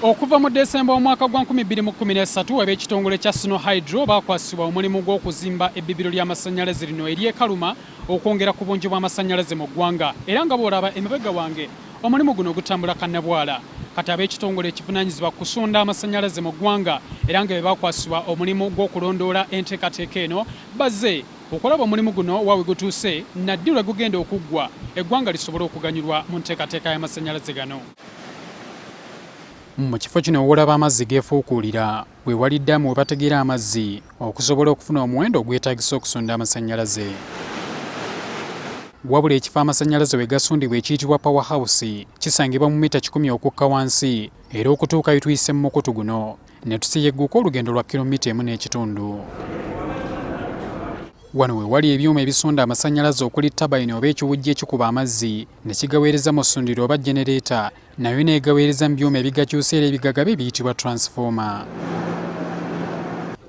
Okuva mu Desemba omwaka gwa 2013 ab'ekitongole kya Sino Hydro bakwasibwa omulimu gw'okuzimba ebbibiro ly'amasannyalaze lino ery'e Karuma okwongera ku bungi bw'amasannyalaze mu ggwanga. Era nga bw'olaba emabega wange omulimu guno gutambula kannabwala. Kati ab'ekitongole ekivunanyizibwa kusunda amasannyalaze mu ggwanga era nga be bakwasibwa omulimu gw'okulondoola enteekateeka eno bazze okulaba omulimu guno waawe gutuuse naddi lwe gugenda okuggwa eggwanga lisobole okuganyulwa mu nteekateeka y'amasannyalaze gano. Mu kifo kino wolaba amazzi geefuukuulira we wali ddaamu we bategeera amazzi okusobola okufuna omuwendo ogwetaagisa okusunda amasannyalaze. Wabula ekifo amasannyalaze we gasundibwa ekiyitibwa power house kisangibwa mu mita 10 okukka wansi era okutuuka we tuyise mu mukutu guno ne tusiyegguka olugendo lwa kilomita 1.5. Wano we wali ebyuma ebisunda amasannyalaze okuli tabayini oba ekiwujja ekikuba amazzi ne kigaweereza mu ssundiro oba genereeta nayo neegaweereza mu byuma ebigakyusa era ebigaga bye biyitibwa transformer.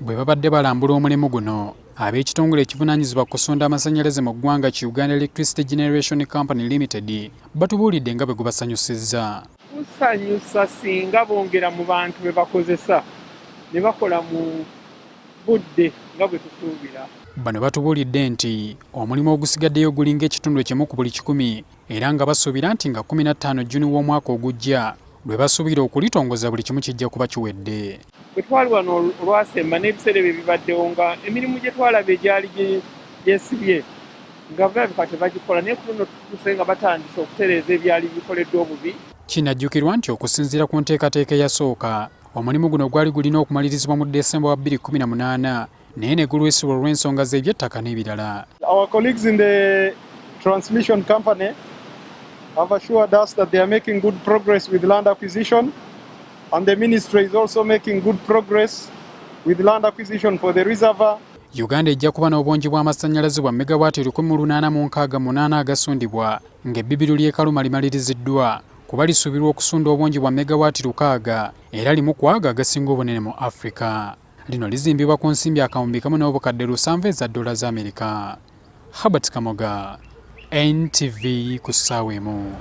Bwe babadde balambula omulimu guno ab'ekitongole ekivunanyizibwa kusunda amasannyalaze mu ggwanga ki Uganda Electricity Generation Company Limited batubuulidde nga bwe gubasanyusizza. Kusanyusa singa bongera mu bantu be bakozesa ne bakola mu budde nga bwe tusuubira. Bano batubuulidde nti omulimu ogusigaddeyo gulinga ekitundu ekimu ku buli 10 era nga basuubira nti nga 15 Juni w'omwaka ogujja lwe basuubira okulitongoza buli kimu kijja kuba kiwedde. Bwe twali wano olwasemba n'ebiseera ebyo bibaddewo nga emirimu gye twalaba egyali gyesibye nga balabika tebagikola naye ku luno tutuse nga batandise okutereeza ebyali bikoleddwa obubi. Kinajjukirwa nti okusinziira ku nteekateeka eyasooka omulimu guno gwali gulina okumalirizibwa mu Desemba wa 2018 naye ne gulwisibwa olw'ensonga z'ebyettaka n'ebirala. Our colleagues in the transmission company have assured us that they are making good progress with land acquisition, and the ministry is also making good progress with land acquisition for the reservoir. Uganda ejja kuba n'obungi bw'amasannyalaze bwa Megga Watt 1868 agasundibwa ng'ebbibiro ly'e Karuma limaliriziddwa kuba lisuubirwa okusunda obungi bwa Megga Watt 600 era limu ku ago agasinga obunene mu Africa. Lino lizimbibwa ku nsimbi akawumbi kamu n'obukadde 7 eza dola za Amerika. Habert Kamoga, NTV ku ssaawa emu.